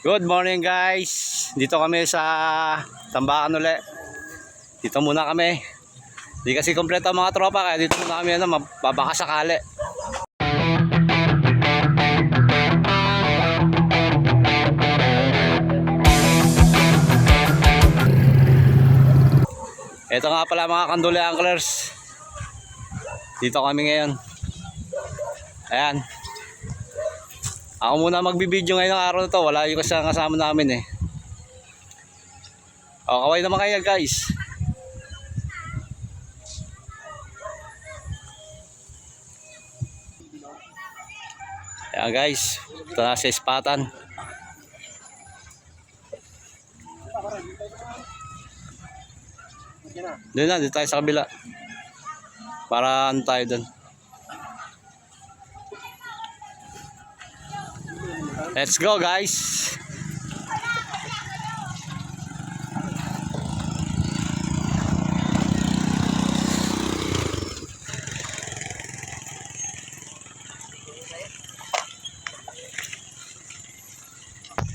Good morning guys. Dito kami sa Tambakan uli. Dito muna kami. Di kasi kompleto ang mga tropa kaya dito muna kami mabaka sakali. Ito nga pala mga Kanduli Anglers. Dito kami ngayon. Ayan. Ako muna magbibideo ngayong araw na to. Wala yung kasama namin eh. O, kaway naman kayo guys. Ayan guys. Ito na sa ispatan. Doon na, dito tayo sa kabila. Para ano tayo doon. Let's go guys.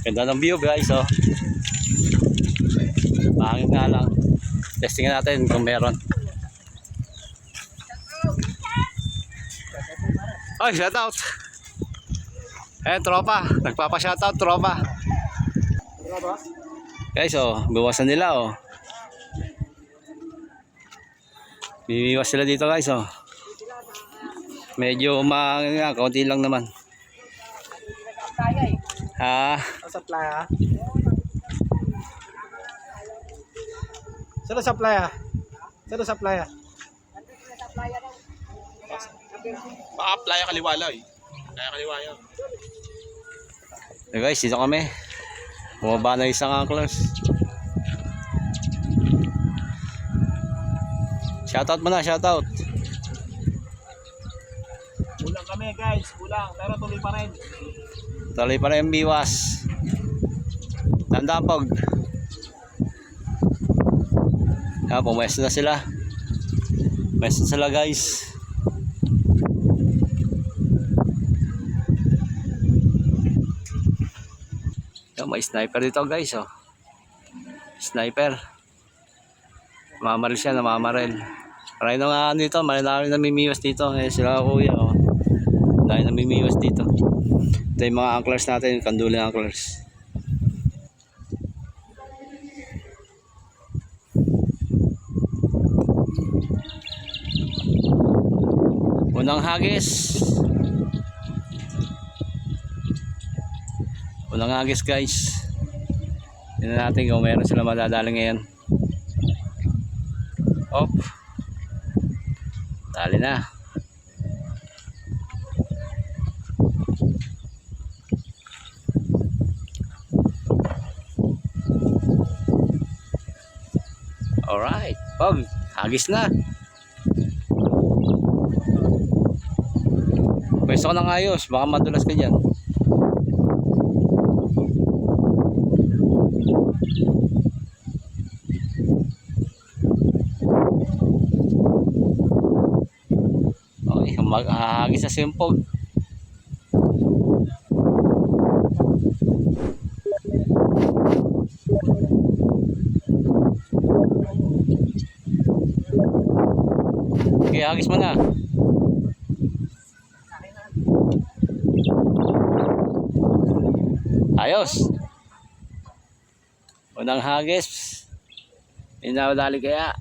Ganda ng view guys oh. Pangit nga lang. Testing natin kung meron. Ay, shout out. Tropa, nagpapa-shoutout tropa. Guys, oh, bawasan nila oh. Bimiwas sila dito guys oh. Medyo kaunti lang naman. Ha? Supply ah. Sino supply ah? Sino supply ah? Pa-apply kaliwala eh. Kaya kaliwa yun. So guys, dito kami. Bumaba na isang anglers. Shoutout mo na, shoutout. Kulang kami guys, kulang. Pero tuloy pa rin. Tuloy pa rin biwas. Tandapog. Pumesto na sila. Pumesto sila guys. May sniper dito guys oh. Sniper. Namamaril siya, namamaril. Maraming na dito, maraming namimiwas dito. Sila kuya oh. Maraming namimiwas dito. Ito yung mga anglers natin, yung Kanduli Anglers. Unang hagis. Unang hagis guys. Tingnan natin kung meron sila madadali ngayon. Op. Dali na. Alright. Pog. Hagis na. Pwesto ka ng ayos. Baka madulas ka dyan. Okay, maghahagis sa simpog. Okay, hagis mo na. Ayos. Unang hagis. Inawadali kaya.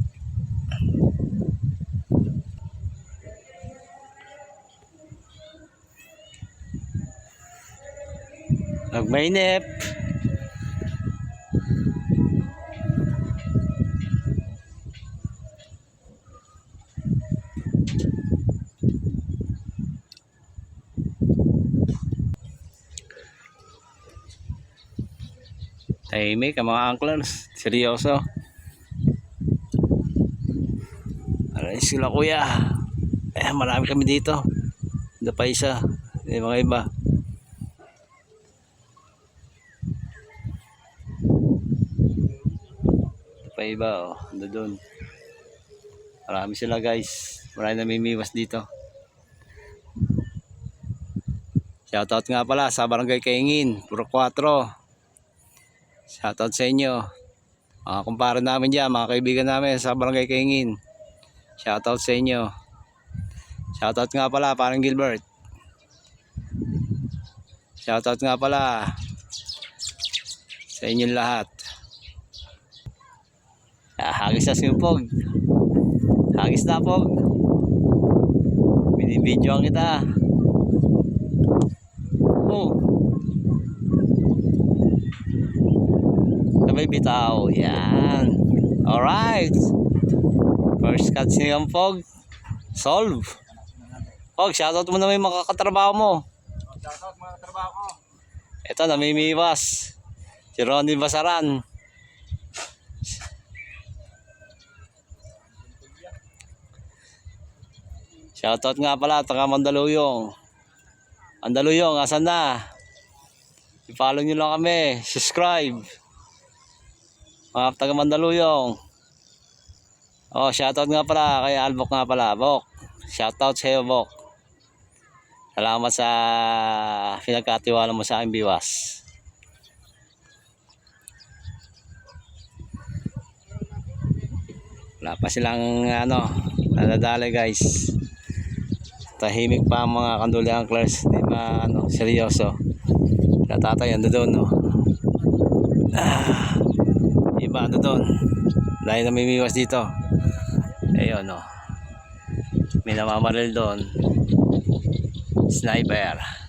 Nagmainip. Tahimik ang mga anglers. Seryoso. Aray sila kuya. Marami kami dito. Hindi pa isa. Yung mga iba. Pa iba oh. Doon. Marami sila guys. Marami namimiwas dito. Shoutout nga pala sa Barangay Kaingin, Puro 4. Shoutout sa inyo. Mga kumpare namin dyan, mga kaibigan namin sa Barangay Kaingin. Shoutout sa inyo. Shoutout nga pala, parang Gilbert. Shoutout nga pala sa inyong lahat. Hagis na simpog. Hagis na pog. Binibidyoan kita. Oh. Sabay bitaw. Yan. Alright. First cut siyang pog. Solve. Pog, shoutout mo naman yung makakatrabaho mo. Shoutout mga trabaho ko. Ito, namimiwas. Si Ronnie Basaran. Shoutout nga pala, taga Mandaluyong. Mandaluyong, asan na? I-follow nyo lang kami. Subscribe. Mga taga Mandaluyong. Oh, shoutout nga pala kay Albok nga pala. Bok. Shoutout sa iyo, Bok. Salamat sa pinagkatiwala mo sa aking biwas. Wala pa silang nadadali guys. Tahimik pa ang mga Kanduli anglers. Di ba seryoso. Natatay ando doon iba ando doon. Dahil namimiwas dito. Ayun may namamaril doon. Sniper.